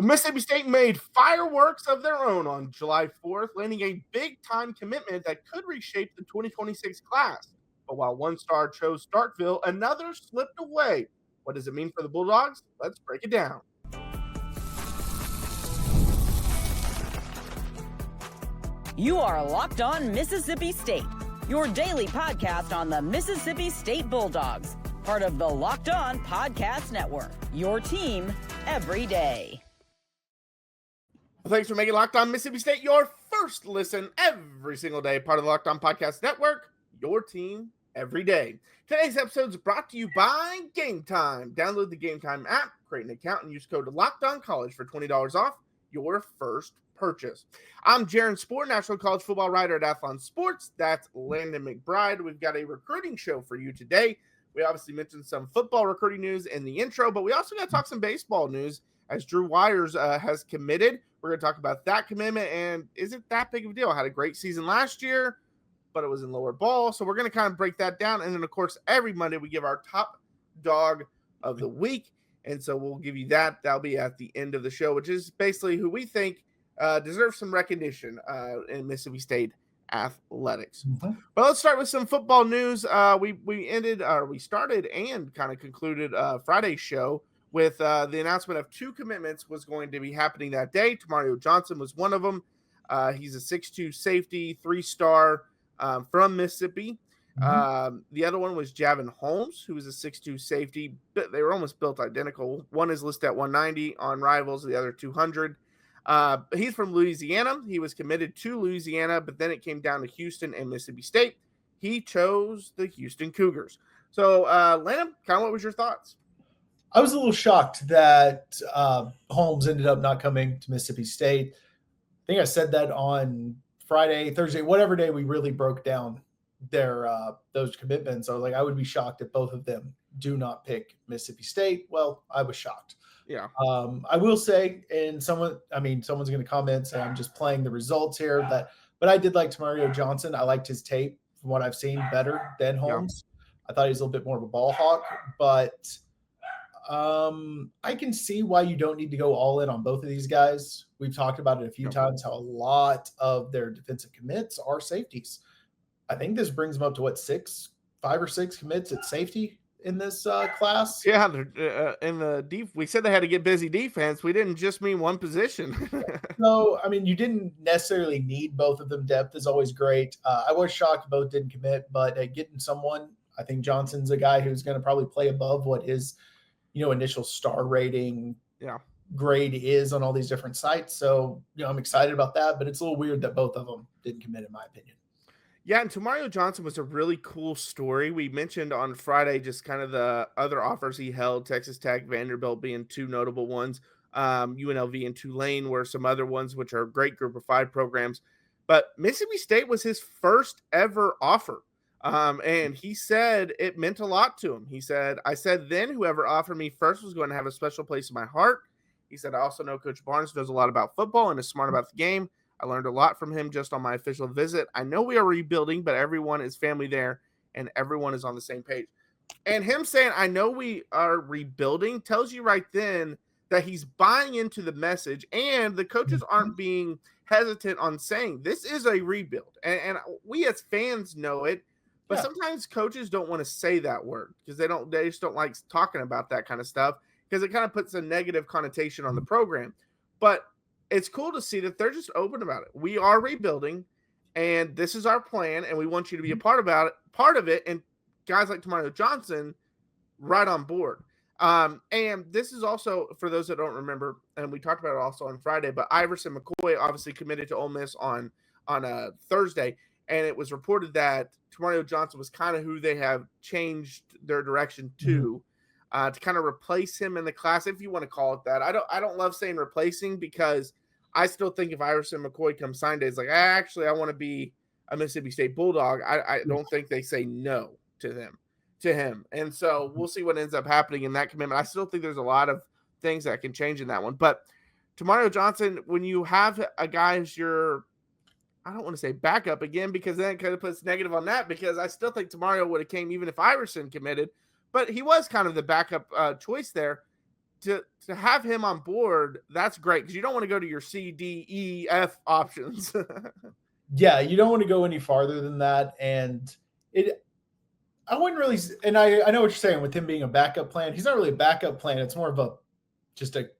Mississippi State made fireworks of their own on July 4th, landing a big-time commitment that could reshape the 2026 class. But while one star chose Starkville, another slipped away. What does it mean for the Bulldogs? Let's break it down. You are Locked On Mississippi State, your daily podcast on the Mississippi State Bulldogs, part of the Locked On Podcast Network, your team every day. Thanks for making Locked On Mississippi State your first listen every single day, part of the Locked On Podcast Network, your team every day. Today's episode is brought to you by Gametime. Download the Gametime app, create an account, and use code LOCKEDONCollege for $20 off your first purchase. I'm Jaron, Spor, National College Football writer at Athlon Sports. That's Landon McBride. We've got a recruiting show for you today. We obviously mentioned some football recruiting news in the intro, but we also got to talk some baseball news as Drew Wyres has committed. We're going to talk about that commitment, and is it that big of a deal? Had a great season last year, but it was in lower ball, so we're going to kind of break that down. And then, of course, every Monday we give our top dog of the week, and so we'll give you that. That'll be at the end of the show, which is basically who we think deserves some recognition in Mississippi State athletics. But let's start with some football news. We started and kind of concluded Friday's show with the announcement of two commitments was going to be happening that day. Tomareo Johnson was one of them. He's a 6'2 safety, 3-star from Mississippi. The other one was Jaron Holmes, who was a 6'2 safety. They were almost built identical. One is listed at 190 on Rivals, the other 200. He's from Louisiana. He was committed to Louisiana, but then it came down to Houston and Mississippi State. He chose the Houston Cougars. So, Landon, kind of what was your thoughts? I was a little shocked that Holmes ended up not coming to Mississippi State. I think I said that on Friday, Thursday, whatever day we really broke down their those commitments. I was like, I would be shocked if both of them do not pick Mississippi State. Well, I was shocked. Yeah. I will say, and someone's going to comment saying I'm just playing the results here, but I did like Tomareo Johnson. I liked his tape from what I've seen better than Holmes. Yeah. I thought he was a little bit more of a ball hawk, but I can see why you don't need to go all in on both of these guys. We've talked about it a few times, how a lot of their defensive commits are safeties. I think this brings them up to 5 or 6 commits at safety in this class. Yeah, in the deep, we said they had to get busy defense. We didn't just mean one position. No, I mean, you didn't necessarily need both of them. Depth is always great. I was shocked both didn't commit, but getting someone, I think Johnson's a guy who's going to probably play above what his initial star rating grade is on all these different sites. So, I'm excited about that, but it's a little weird that both of them didn't commit, in my opinion. Yeah, and Tomareo Johnson was a really cool story. We mentioned on Friday just kind of the other offers he held, Texas Tech, Vanderbilt being two notable ones, UNLV and Tulane were some other ones, which are a great group of 5 programs. But Mississippi State was his first ever offer. And he said it meant a lot to him. He said, I said then whoever offered me first was going to have a special place in my heart. He said, I also know Coach Barnes knows a lot about football and is smart about the game. I learned a lot from him just on my official visit. I know we are rebuilding, but everyone is family there and everyone is on the same page. And him saying, I know we are rebuilding tells you right then that he's buying into the message, and the coaches aren't being hesitant on saying this is a rebuild. And we as fans know it. But sometimes coaches don't want to say that word because they just don't like talking about that kind of stuff because it kind of puts a negative connotation on the program. But it's cool to see that they're just open about it. We are rebuilding, and this is our plan, and we want you to be a part of it. And guys like Tomareo Johnson, right on board. And this is also, for those that don't remember, and we talked about it also on Friday, but Iverson McCoy obviously committed to Ole Miss on Thursday. And it was reported that Tomareo Johnson was kind of who they have changed their direction to kind of replace him in the class, if you want to call it that. I don't love saying replacing because I still think if Iverson McCoy comes sign day, it's like, actually, I want to be a Mississippi State Bulldog. I don't think they say no to him. And so we'll see what ends up happening in that commitment. I still think there's a lot of things that can change in that one. But Tomareo Johnson, when you have a guy as your I don't want to say backup again because then it kind of puts negative on that because I still think Tomareo would have came even if Iverson committed, but he was kind of the backup choice there. to have him on board, that's great because you don't want to go to your C, D, E, F options. Yeah, you don't want to go any farther than that. And I wouldn't really, and I know what you're saying with him being a backup plan. He's not really a backup plan. It's more of just a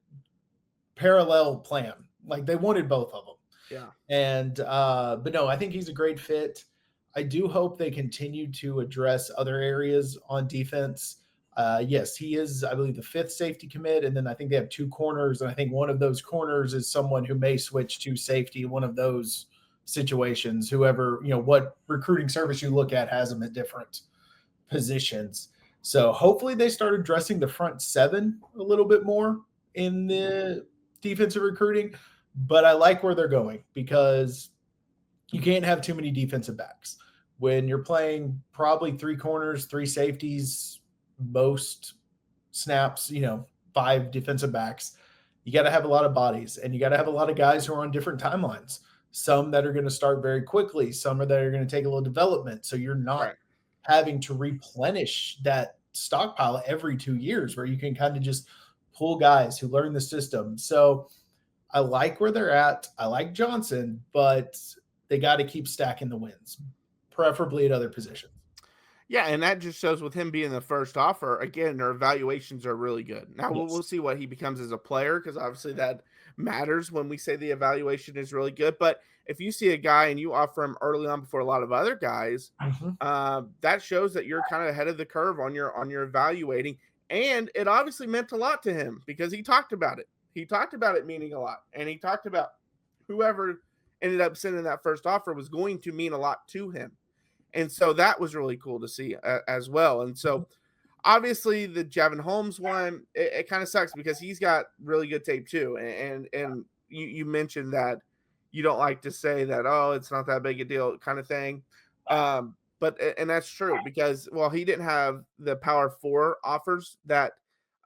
parallel plan. Like they wanted both of them. Yeah. And, but no, I think he's a great fit. I do hope they continue to address other areas on defense. Yes, he is, I believe, the 5th safety commit. And then I think they have 2 corners. And I think one of those corners is someone who may switch to safety, one of those situations, whoever, what recruiting service you look at has them at different positions. So hopefully they start addressing the front 7 a little bit more in the defensive recruiting. But I like where they're going because you can't have too many defensive backs. When you're playing probably 3 corners, 3 safeties, most snaps, 5 defensive backs, you got to have a lot of bodies and you got to have a lot of guys who are on different timelines. Some that are going to start very quickly, some that are going to take a little development. So you're not having to replenish that stockpile every 2 years where you can kind of just pull guys who learn the system. So I like where they're at. I like Johnson, but they got to keep stacking the wins, preferably at other positions. Yeah, and that just shows with him being the first offer, again, their evaluations are really good. Now, we'll see what he becomes as a player because obviously that matters when we say the evaluation is really good. But if you see a guy and you offer him early on before a lot of other guys, that shows that you're kind of ahead of the curve on your evaluating. And it obviously meant a lot to him because he talked about it. He talked about it meaning a lot. And he talked about whoever ended up sending that first offer was going to mean a lot to him. And so that was really cool to see as well. And so obviously the Javon Holmes one, it kind of sucks because he's got really good tape too. And you mentioned that you don't like to say that, oh, it's not that big a deal kind of thing. But that's true because, well, he didn't have the Power 4 offers that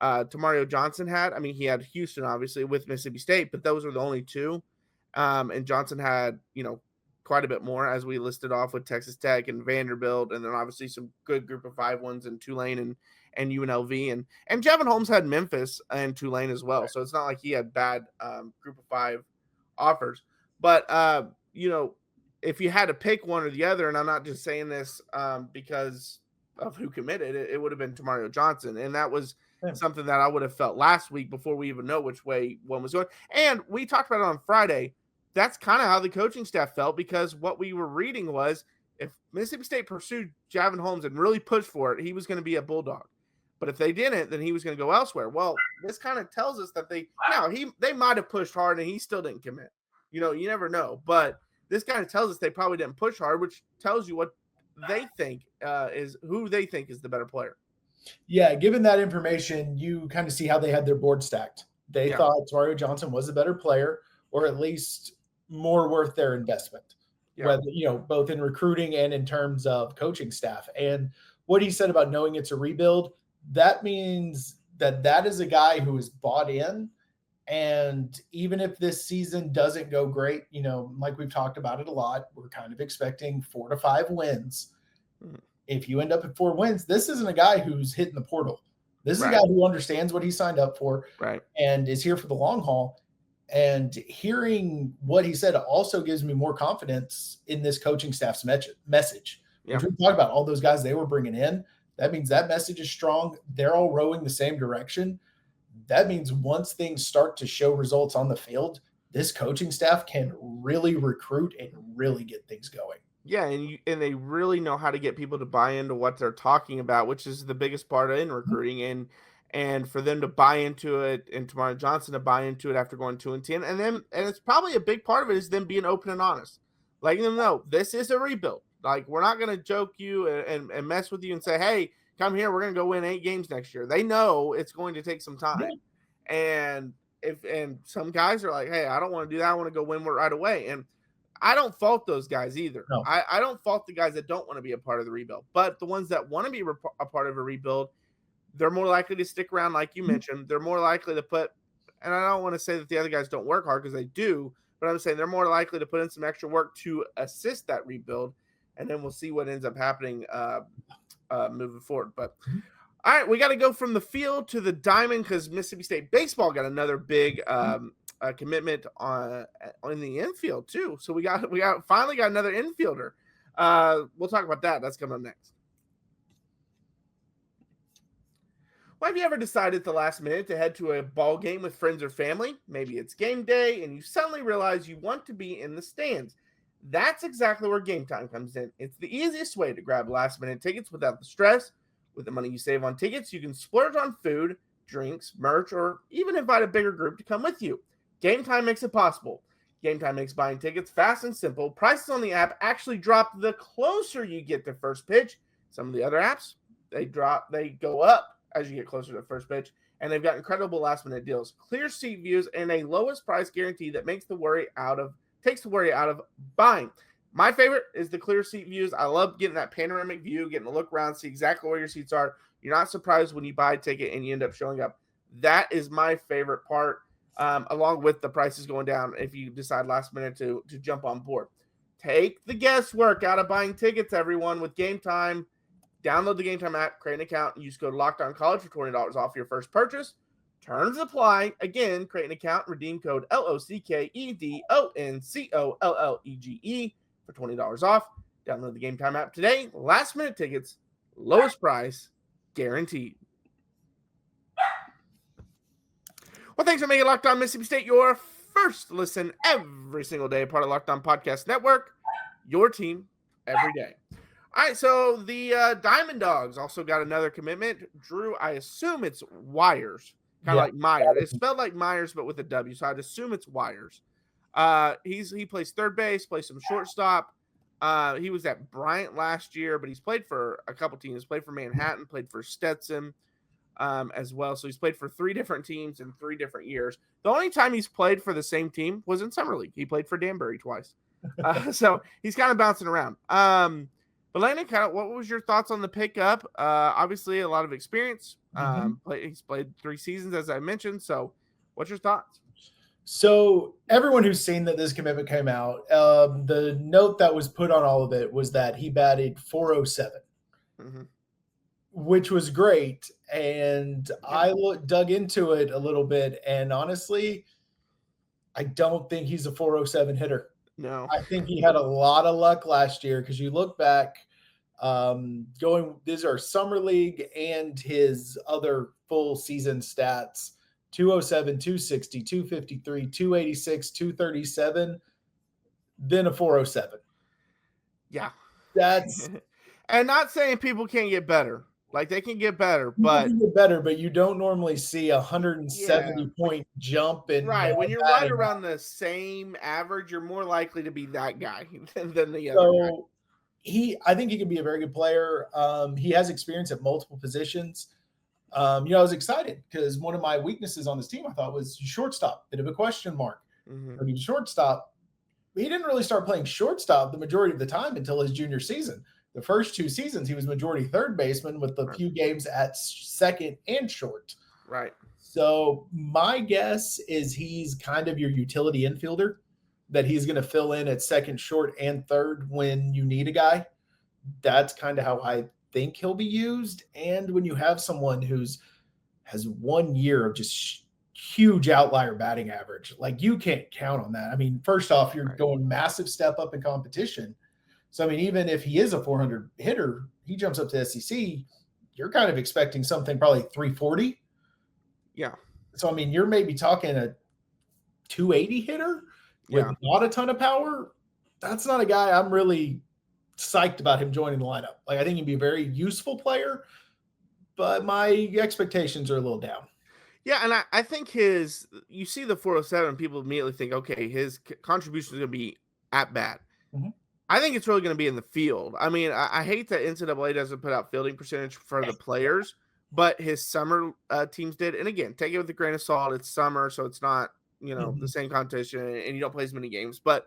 Tomareo Johnson had. I mean, he had Houston, obviously, with Mississippi State, but those were the only 2. And Johnson had, quite a bit more as we listed off with Texas Tech and Vanderbilt, and then obviously some good group of 5 ones in Tulane and UNLV, and Javon Holmes had Memphis and Tulane as well. So it's not like he had bad group of 5 offers. But if you had to pick one or the other, and I'm not just saying this because of who committed, it would have been Tomareo Johnson, and that was something that I would have felt last week before we even know which way one was going. And we talked about it on Friday. That's kind of how the coaching staff felt because what we were reading was if Mississippi State pursued Javon Holmes and really pushed for it, he was going to be a Bulldog. But if they didn't, then he was going to go elsewhere. Well, this kind of tells us that they might have pushed hard and he still didn't commit. You never know. But this kind of tells us they probably didn't push hard, which tells you what they think is who they think is the better player. Yeah, given that information, you kind of see how they had their board stacked. They thought Tomareo Johnson was a better player, or at least more worth their investment, whether, both in recruiting and in terms of coaching staff. And what he said about knowing it's a rebuild, that means that is a guy who is bought in. And even if this season doesn't go great, like we've talked about it a lot, we're kind of expecting 4 to 5 wins. If you end up at 4 wins, this isn't a guy who's hitting the portal. This is a guy who understands what he signed up for and is here for the long haul. And hearing what he said also gives me more confidence in this coaching staff's message. Which we talked about all those guys they were bringing in. That means that message is strong. They're all rowing the same direction. That means once things start to show results on the field, this coaching staff can really recruit and really get things going. Yeah, and they really know how to get people to buy into what they're talking about, which is the biggest part in recruiting. And for them to buy into it, and Tomareo Johnson to buy into it after going 2-10, and it's probably a big part of it is them being open and honest, letting them know this is a rebuild. Like, we're not going to joke you and mess with you and say, hey, come here, we're going to go win 8 games next year. They know it's going to take some time, and some guys are like, hey, I don't want to do that. I want to go win right away, and I don't fault those guys either. No. I don't fault the guys that don't want to be a part of the rebuild, but the ones that want to be a part of a rebuild, they're more likely to stick around, like you mentioned. They're more likely to put, and I don't want to say that the other guys don't work hard because they do, but I'm saying they're more likely to put in some extra work to assist that rebuild, and then we'll see what ends up happening moving forward. But All right, we got to go from the field to the diamond because Mississippi State baseball got another big commitment on in the infield too. So we finally got another infielder. We'll talk about that. That's coming up next. Well, have you ever decided at the last minute to head to a ball game with friends or family? Maybe it's game day and you suddenly realize you want to be in the stands. That's exactly where Gametime comes in. It's the easiest way to grab last minute tickets without the stress. With the money you save on tickets, you can splurge on food, drinks, merch, or even invite a bigger group to come with you. Gametime makes it possible. Gametime makes buying tickets fast and simple. Prices on the app actually drop the closer you get to first pitch. Some of the other apps, they go up as you get closer to first pitch, and they've got incredible last minute deals, clear seat views, and a lowest price guarantee that takes the worry out of buying. My favorite is the clear seat views. I love getting that panoramic view, getting to look around, see exactly where your seats are. You're not surprised when you buy a ticket and you end up showing up. That is my favorite part, along with the prices going down if you decide last minute to jump on board. Take the guesswork out of buying tickets, everyone, with Gametime. Download the Gametime app, create an account, and use code LOCKEDONCollege for $20 off your first purchase. Terms apply. Again, create an account, redeem code LOCKEDONCOLLEGE for $20 off. Download the Gametime app today. Last minute tickets, lowest price, guaranteed. Well, thanks for making Locked On Mississippi State your first listen every single day, part of Locked On Podcast Network, your team every day. All right, so the Diamond Dogs also got another commitment. Drew, I assume it's Wyres, kind of like Myers. It's spelled like Myers, but with a W, so I'd assume it's Wyres. He plays third base, plays some shortstop. He was at Bryant last year, but he's played for a couple teams. Played for Manhattan, played for Stetson as well. So he's played for 3 different teams in 3 different years. The only time he's played for the same team was in Summer League. He played for Danbury twice. So he's kind of bouncing around. But Landon, what was your thoughts on the pickup? Obviously, a lot of experience. He's played 3 seasons, as I mentioned. So what's your thoughts? So everyone who's seen that this commitment came out, the note that was put on all of it was that he batted .407, which was great. And I dug into it a little bit, and honestly, I don't think he's a .407 hitter. No, I think he had a lot of luck last year because you look back, these are Summer League and his other full season stats. 207, 260, 253, 286, 237, then a 407. Yeah. That's and not saying people can't get better. Like they can get better, but you don't normally see 170 point jump in right. When you're right around the same average, you're more likely to be that guy than the other guy. I think he can be a very good player. He has experience at multiple positions. I was excited because one of my weaknesses on this team, I thought, was shortstop. Bit of a question mark. I mean, shortstop. He didn't really start playing shortstop the majority of the time until his junior season. The first 2 seasons, he was majority third baseman with a few games at second and short. Right. So my guess is he's kind of your utility infielder, that he's going to fill in at second, short, and third when you need a guy. That's kind of how I think he'll be used. And when you have someone has 1 year of just huge outlier batting average, like you can't count on that. I mean, first off, you're going massive step up in competition. So, I mean, even if he is a 400 hitter, he jumps up to SEC, you're kind of expecting something probably 340. Yeah. So, I mean, you're maybe talking a 280 hitter with not a ton of power. That's not a guy I'm really psyched about him joining the lineup. Like, I think he'd be a very useful player, but my expectations are a little down. Yeah, and I think you see the 407, people immediately think, okay, his contribution is going to be at bat. I think it's really going to be in the field. I mean, I hate that NCAA doesn't put out fielding percentage for the players, but his summer teams did. And again, take it with a grain of salt. It's summer, so it's not, the same competition, and you don't play as many games. But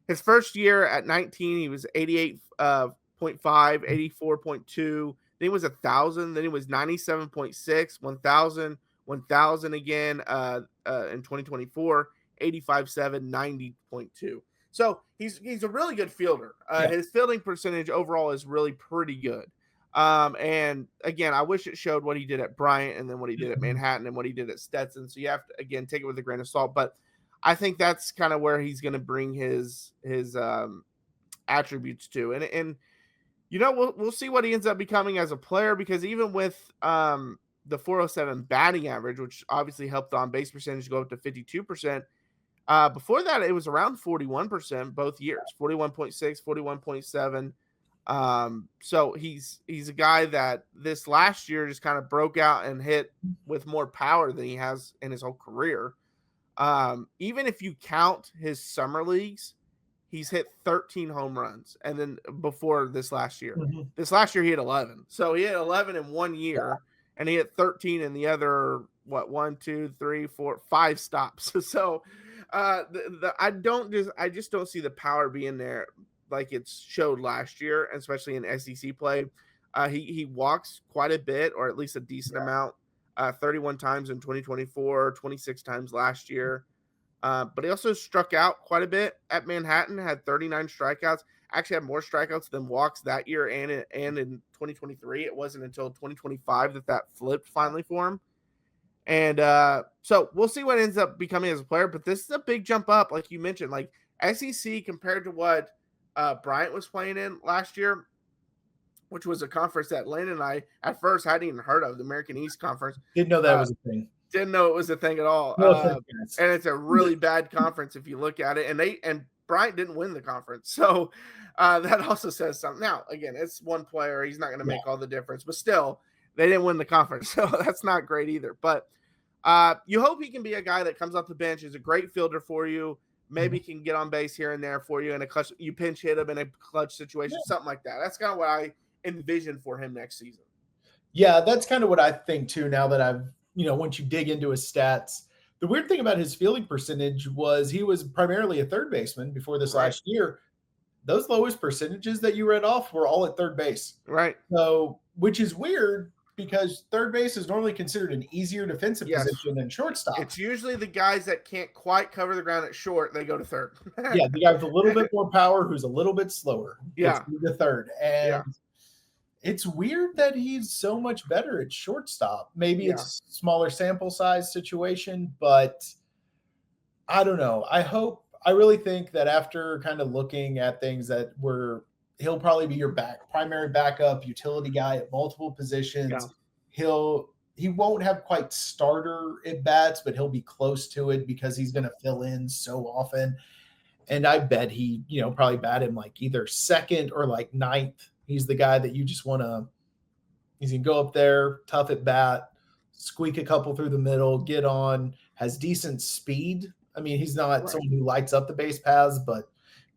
his first year at 19, he was 88.5, 84.2. Then he was 1,000. Then he was 97.6, 1,000, 1,000 again in 2024, 85.7, 90.2. So he's a really good fielder. His fielding percentage overall is really pretty good. And again, I wish it showed what he did at Bryant and then what he did at Manhattan and what he did at Stetson. So you have to, again, take it with a grain of salt. But I think that's kind of where he's going to bring his attributes to. And we'll see what he ends up becoming as a player, because even with the 407 batting average, which obviously helped the on base percentage go up to 52%. Before that, it was around 41% both years, 41.6, 41.7. So he's a guy that this last year just kind of broke out and hit with more power than he has in his whole career. Even if you count his summer leagues, he's hit 13 home runs. And then before this last year, he had 11. So he had 11 in 1 year, and he hit 13 in the other, 1, 2, 3, 4, 5 stops. So I just don't see the power being there like it's showed last year, especially in SEC play. He walks quite a bit, or at least a decent amount, 31 times in 2024, 26 times last year. But he also struck out quite a bit at Manhattan, had 39 strikeouts, actually had more strikeouts than walks that year and in 2023. It wasn't until 2025 that flipped finally for him. And so we'll see what ends up becoming as a player, but this is a big jump up, like you mentioned, like SEC compared to what Bryant was playing in last year, which was a conference that Landon and I at first hadn't even heard of, the American East Conference. Didn't know that was a thing. Didn't know it was a thing at all. No, and it's a really bad conference if you look at it. And Bryant didn't win the conference. So that also says something. Now, again, it's one player. He's not going to make all the difference, but still, they didn't win the conference. So that's not great either. But you hope he can be a guy that comes off the bench, is a great fielder for you, maybe can get on base here and there for you in a clutch. You pinch hit him in a clutch situation, something like that. That's kind of what I envision for him next season. Yeah, that's kind of what I think too. Now that I've, once you dig into his stats, the weird thing about his fielding percentage was he was primarily a third baseman before this last year. Those lowest percentages that you read off were all at third base. Right. So, which is weird because third base is normally considered an easier defensive position than shortstop. It's usually the guys that can't quite cover the ground at short, they go to third. Yeah, the guy with a little bit more power who's a little bit slower. Yeah. The third. And it's weird that he's so much better at shortstop. Maybe it's smaller sample size situation, but I don't know. I really think that after kind of looking at things that he'll probably be your primary backup utility guy at multiple positions. Yeah. He won't have quite starter at bats, but he'll be close to it because he's going to fill in so often. And I bet he, probably bat him like either second or like ninth. He's the guy that you just want to, he's going to go up there, tough at bat, squeak a couple through the middle, get on, has decent speed. I mean, he's not someone who lights up the base paths, but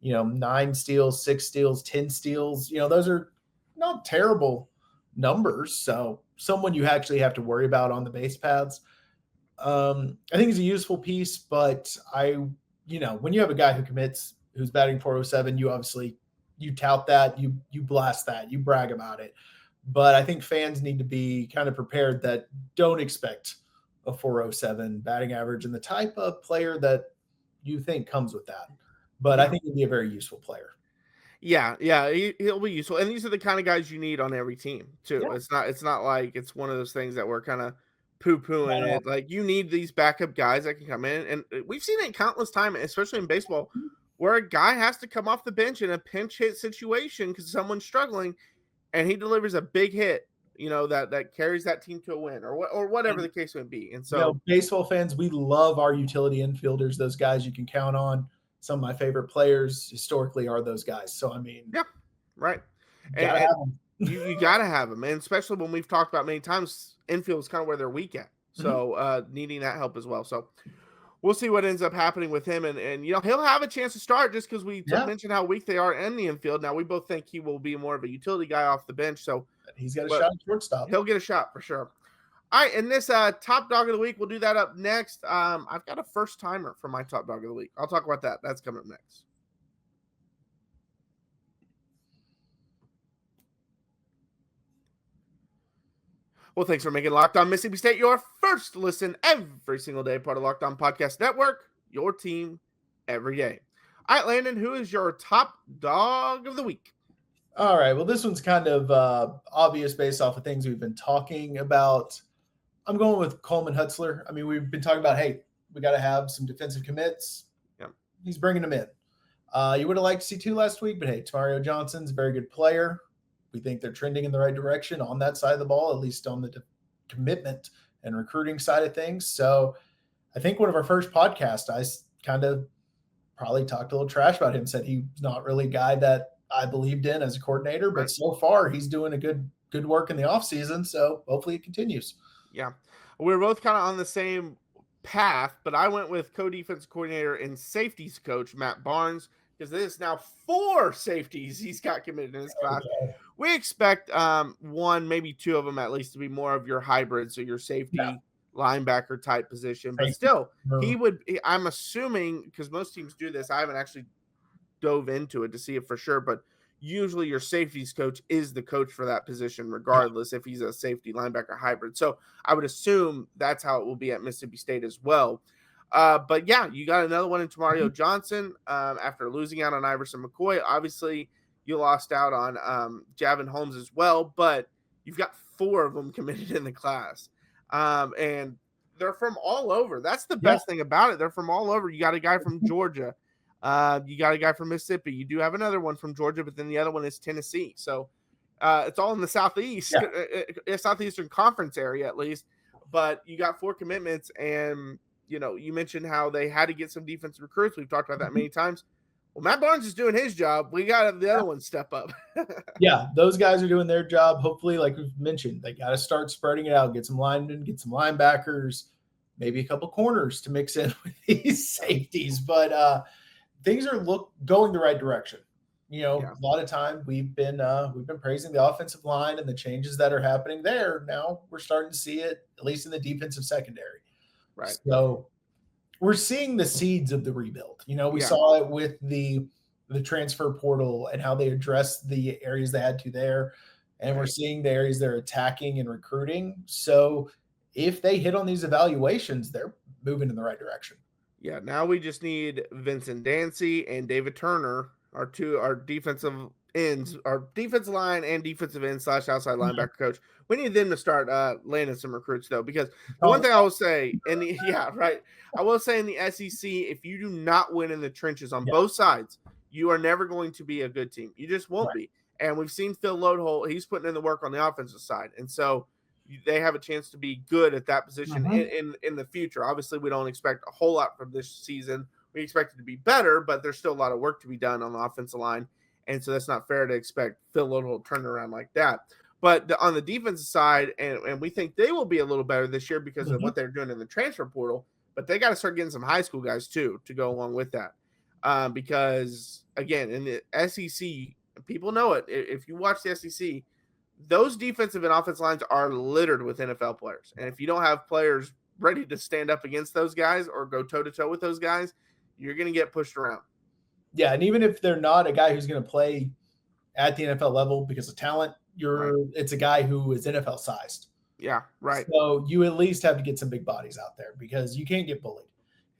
9 steals, 6 steals, 10 steals, those are not terrible numbers. So someone you actually have to worry about on the base paths. I think he's a useful piece, but when you have a guy who's batting 407, you tout that, you blast that, you brag about it. But I think fans need to be kind of prepared that don't expect a 407 batting average and the type of player that you think comes with that. But I think he'll be a very useful player. Yeah, he'll be useful. And these are the kind of guys you need on every team, too. Yeah. It's not like it's one of those things that we're kind of poo-pooing it. Like, you need these backup guys that can come in. And we've seen it countless times, especially in baseball, where a guy has to come off the bench in a pinch hit situation because someone's struggling, and he delivers a big hit, that carries that team to a win or whatever the case may be. And so baseball fans, we love our utility infielders, those guys you can count on. Some of my favorite players historically are those guys. So, I mean, right. You got to have them. And especially when we've talked about many times, infield is kind of where they're weak at. So needing that help as well. So we'll see what ends up happening with him. And he'll have a chance to start just because we mentioned how weak they are in the infield. Now, we both think he will be more of a utility guy off the bench. So he's got a shot at shortstop. He'll get a shot for sure. All right, and this top dog of the week, we'll do that up next. I've got a first timer for my top dog of the week. I'll talk about that. That's coming up next. Well, thanks for making Locked On Mississippi State your first listen every single day, part of Locked On Podcast Network, your team every day. All right, Landon, who is your top dog of the week? All right. Well, this one's kind of obvious based off of things we've been talking about. I'm going with Coleman Hutzler. I mean, we've been talking about, hey, we got to have some defensive commits. Yep. He's bringing them in. You would have liked to see 2 last week, but hey, Tomareo Johnson's a very good player. We think they're trending in the right direction on that side of the ball, at least on the commitment and recruiting side of things. So I think one of our first podcasts, I kind of probably talked a little trash about him, said he's not really a guy that I believed in as a coordinator, but so far he's doing a good work in the offseason. So hopefully it continues. Yeah. We're both kind of on the same path, but I went with co-defense coordinator and safeties coach Matt Barnes, because there's now 4 safeties he's got committed in his class. Okay. We expect one, maybe 2 of them at least to be more of your hybrid, so your safety linebacker type position. But still, I'm assuming, because most teams do this, I haven't actually dove into it to see it for sure, but usually your safeties coach is the coach for that position, regardless if he's a safety linebacker hybrid. So I would assume that's how it will be at Mississippi State as well. But yeah, you got another one in Tomareo Johnson after losing out on Iverson McCoy. Obviously, you lost out on Javin Holmes as well, but you've got 4 of them committed in the class. And they're from all over. That's the best thing about it. They're from all over. You got a guy from Georgia. You got a guy from Mississippi. You do have another one from Georgia, but then the other one is Tennessee. So it's all in the Southeast, Southeastern Conference area at least. But you got 4 commitments, and you mentioned how they had to get some defensive recruits. We've talked about that many times. Well, Matt Barnes is doing his job. We got to have the other ones step up. Yeah, those guys are doing their job. Hopefully, like we've mentioned, they got to start spreading it out, get some linemen, get some linebackers, maybe a couple corners to mix in with these safeties. But things are going the right direction. A lot of time we've been praising the offensive line and the changes that are happening there. Now we're starting to see it, at least in the defensive secondary. Right. So we're seeing the seeds of the rebuild. We saw it with the transfer portal and how they addressed the areas they had to there. And we're seeing the areas they're attacking and recruiting. So if they hit on these evaluations, they're moving in the right direction. Yeah, now we just need Vincent Dancy and David Turner, our defensive ends, our defensive line and defensive end / outside linebacker coach. We need them to start landing some recruits, though, because the one thing I will say, I will say in the SEC, if you do not win in the trenches on both sides, you are never going to be a good team. You just won't be. And we've seen Phil Loadholt, he's putting in the work on the offensive side. And so they have a chance to be good at that position in the future. Obviously, we don't expect a whole lot from this season. We expect it to be better, but there's still a lot of work to be done on the offensive line. And so that's not fair to expect Phil Loadholt to turn around like that. But on the defensive side, and we think they will be a little better this year because of what they're doing in the transfer portal, but they got to start getting some high school guys too to go along with that. Because, again, in the SEC, people know it. If you watch the SEC, those defensive and offensive lines are littered with NFL players. And if you don't have players ready to stand up against those guys or go toe-to-toe with those guys, you're going to get pushed around. Yeah, and even if they're not a guy who's going to play at the NFL level because of talent, it's a guy who is NFL sized. Yeah, right. So you at least have to get some big bodies out there because you can't get bullied.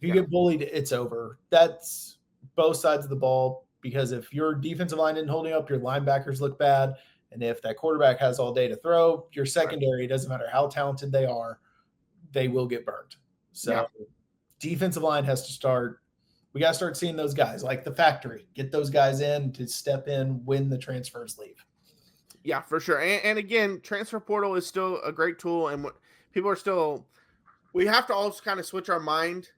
If you get bullied, it's over. That's both sides of the ball, because if your defensive line isn't holding up, your linebackers look bad. And if that quarterback has all day to throw, your secondary, doesn't matter how talented they are, they will get burned. So defensive line has to start. We got to start seeing those guys like the factory, get those guys in to step in when the transfers leave. Yeah, for sure. And again, transfer portal is still a great tool. And people are still, we have to also kind of switch our mind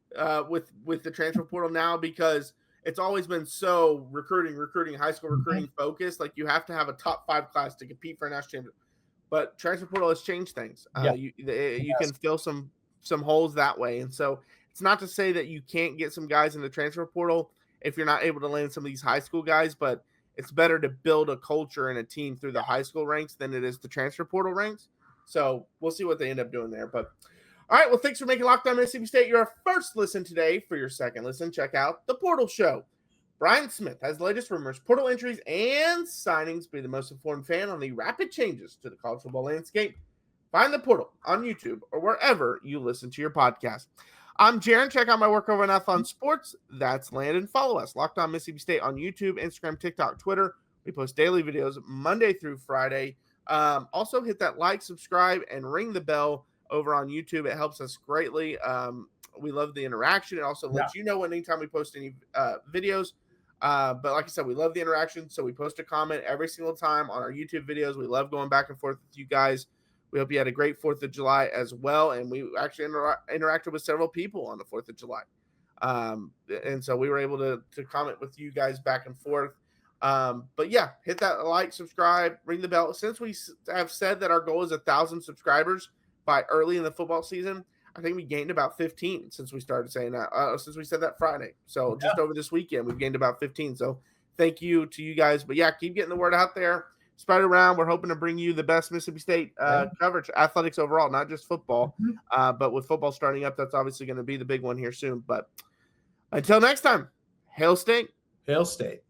with the transfer portal now, because it's always been so recruiting, high school recruiting focused. Like you have to have a top 5 class to compete for a national championship. But transfer portal has changed things. You can fill some holes that way. And so it's not to say that you can't get some guys in the transfer portal if you're not able to land some of these high school guys, but it's better to build a culture and a team through the high school ranks than it is the transfer portal ranks. So we'll see what they end up doing there. But all right, well, thanks for making Locked On Mississippi State your first listen today. For your second listen, check out The Portal Show. Brian Smith has the latest rumors, portal entries, and signings. Be the most informed fan on the rapid changes to the college football landscape. Find The Portal on YouTube or wherever you listen to your podcast. I'm Jaron. Check out my work over on Athlon Sports. That's Landon. Follow us, Locked On Mississippi State, on YouTube, Instagram, TikTok, Twitter. We post daily videos Monday through Friday. Also hit that like, subscribe, and ring the bell over on YouTube. It helps us greatly. We love the interaction. It also lets you know anytime we post any videos. But like I said, we love the interaction. So we post a comment every single time on our YouTube videos. We love going back and forth with you guys. We hope you had a great 4th of July as well. And we actually interacted with several people on the 4th of July. And so we were able to comment with you guys back and forth. But yeah, hit that like, subscribe, ring the bell. Since we have said that our goal is 1,000 subscribers by early in the football season, I think we gained about 15 since we started saying that, since we said that Friday. So just over this weekend, we've gained about 15. So thank you to you guys. But yeah, keep getting the word out there. Spread around. We're hoping to bring you the best Mississippi State coverage, athletics overall, not just football. But with football starting up, that's obviously going to be the big one here soon. But until next time, Hail State. Hail State.